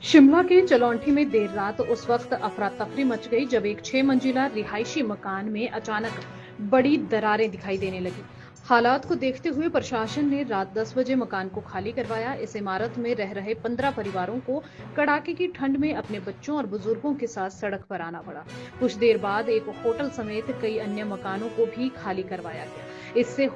शिमला के चलौंठी में देर रात उस वक्त अफरा तफरी मच गई जब एक 6 मंजिला रिहायशी मकान में अचानक बड़ी दरारें दिखाई देने लगी। हालात को देखते हुए प्रशासन ने रात 10 बजे मकान को खाली करवाया। इस इमारत में रह रहे 15 परिवारों को कड़ाके की ठंड में अपने बच्चों और बुजुर्गों के साथ सड़क पर आना पड़ा। कुछ देर बाद एक होटल समेत कई अन्य मकानों को भी खाली करवाया गया। इससे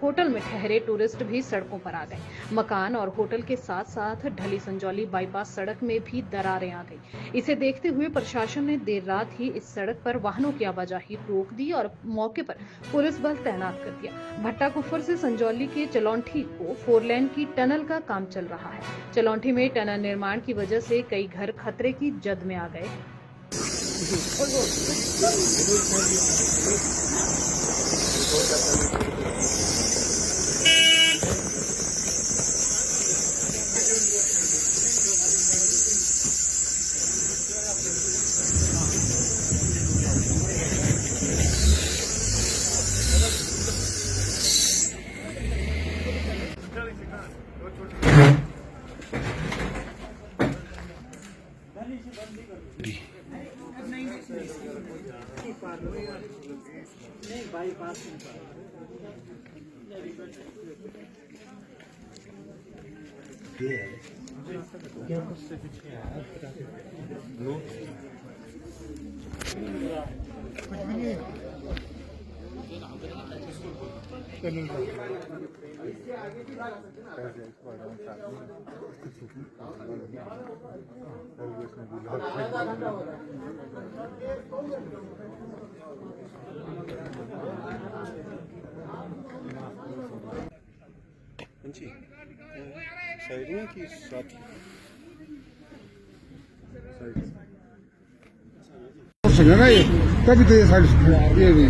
होटल में ठहरे टूरिस्ट भी सड़कों पर आ गए। मकान और होटल के साथ साथ ढली संजौली बाईपास सड़क में भी दरारें आ गई। इसे देखते हुए प्रशासन ने देर रात ही इस सड़क पर वाहनों की आवाजाही रोक दी और मौके पर पुलिस बल तैनात कर दिया। भट्टाकुफर से संजौली के चलौंठी को 4 लेन की टनल का काम चल रहा है। चलौंठी में टनल निर्माण की वजह से कई घर खतरे की जद में आ गए। साइड में कि साथ ना ये तभी तो ये साइड ये भी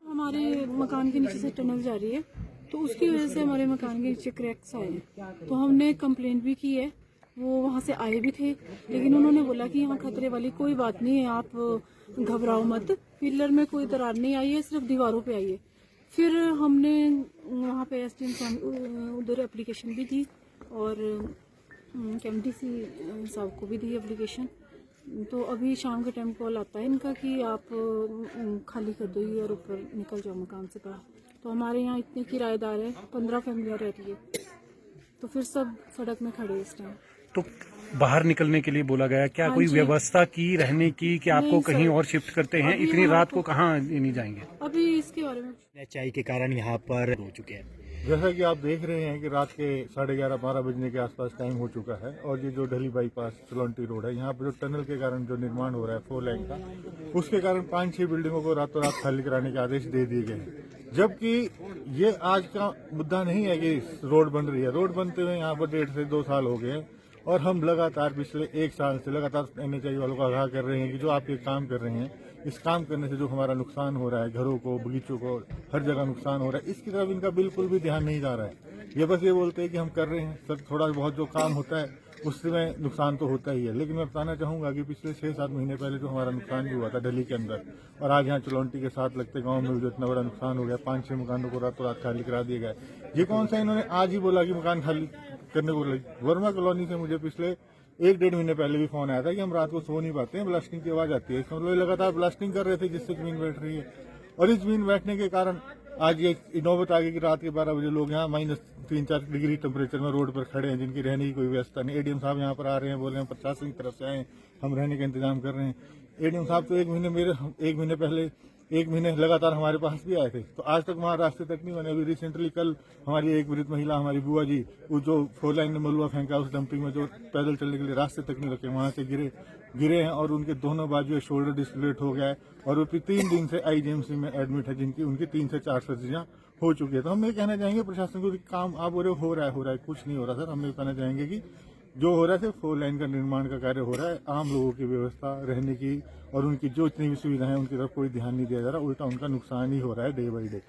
हमारे मकान के नीचे से टनल जा रही है, तो उसकी वजह से हमारे मकान के नीचे क्रैक्स आए हैं। तो हमने कंप्लेंट भी की है, वो वहाँ से आए भी थे, लेकिन उन्होंने बोला कि यहाँ खतरे वाली कोई बात नहीं है, आप घबराओ मत, पिलर में कोई दरार नहीं आई है, सिर्फ दीवारों पे आई है। फिर हमने वहाँ पे एसडीएम उधर एप्लीकेशन भी दी और KMDC साहब को भी दी एप्लीकेशन। तो अभी शाम के टाइम कॉल आता है इनका कि आप खाली कर दो ये और ऊपर निकल जाओ मकान से बाहर। तो हमारे यहाँ इतने किराएदार है, 15 फैमिलियाँ रहती है, तो फिर सब सड़क में खड़े इस टाइम। तो बाहर निकलने के लिए बोला गया क्या? कोई व्यवस्था की रहने की कि आपको कहीं और शिफ्ट करते हैं? इतनी रात को कहाँ नहीं जाएंगे? अभी इसके बारे में ऊंचाई के कारण यहाँ पर हो चुके हैं। जैसा कि आप देख रहे हैं कि रात के 11:30-12 बजने के आसपास टाइम हो चुका है और ये जो ढली बाईपास चलौंटी रोड है, यहाँ पर जो टनल के कारण जो निर्माण हो रहा है 4 लेन का, उसके कारण 5-6 बिल्डिंगों को रातों रात खाली कराने के आदेश दे दिए गए हैं। जबकि ये आज का मुद्दा नहीं है कि रोड बन रही है। रोड बनते हुए यहाँ पर 1.5 से 2 साल हो गए हैं और हम लगातार पिछले 1 साल से लगातार NHAI वालों को आगाह कर रहे हैं कि जो आप ये काम कर रहे हैं, इस काम करने से जो हमारा नुकसान हो रहा है, घरों को, बगीचों को, हर जगह नुकसान हो रहा है, इसकी तरफ इनका बिल्कुल भी ध्यान नहीं जा रहा है। ये बस ये बोलते हैं कि हम कर रहे हैं, सर थोड़ा बहुत जो काम होता है उसमें नुकसान तो होता ही है। लेकिन मैं बताना चाहूंगा कि पिछले 6-7 महीने पहले जो हमारा नुकसान भी हुआ था दिल्ली के अंदर, और आज यहाँ चलौंटी के साथ लगते गांव में जो इतना बड़ा नुकसान हो गया, 5-6 मकानों को रातों रात खाली करा दिया गया। ये कौन सा इन्होंने आज ही बोला कि मकान खाली करने को लगी? वर्मा कॉलोनी से मुझे पिछले 1-1.5 महीने पहले भी फोन आया था कि हम रात को सो नहीं पाते हैं, ब्लास्टिंग की आवाज आती है। इसका मतलब लगातार ब्लास्टिंग कर रहे थे जिससे जमीन बैठ रही है, और इस जमीन बैठने के कारण आज ये नौबत आ गई कि रात के 12 बजे लोग यहाँ -3-4 डिग्री टेम्परेचर में रोड पर खड़े हैं, जिनकी रहने की कोई व्यवस्था नहीं। ADM साहब यहाँ पर आ रहे हैं, बोल रहे हैं प्रशासन की तरफ से आए, हम रहने का इंतजाम कर रहे हैं। ADM साहब तो 1 महीने पहले 1 महीने लगातार हमारे पास भी आए थे, तो आज तक वहाँ रास्ते तक नहीं बने। अभी रिसेंटली कल हमारी एक वृद्ध महिला, हमारी बुआ जी, वो जो 4 लाइन में मलुआ फेंका उस डंपिंग में, जो पैदल चलने के लिए रास्ते तक नहीं रखे, वहां से गिरे हैं और उनके दोनों बाजू शोल्डर डिस्लोकेट हो गया है और वो 3 दिन से IGMC में एडमिट है, जिनकी उनकी 3 से 4 सर्जरियां हो चुकी है। तो हम ये कहना चाहेंगे प्रशासन को कि काम आप बोले हो रहा है, कुछ नहीं हो रहा सर। हम ये कहना चाहेंगे कि जो हो रहा है सिर्फ 4 लाइन का निर्माण का कार्य हो रहा है, आम लोगों की व्यवस्था रहने की और उनकी जो इतनी भी सुविधाएं उनकी तरफ कोई ध्यान नहीं दिया जा रहा, उल्टा उनका नुकसान ही हो रहा है डे बाई डे।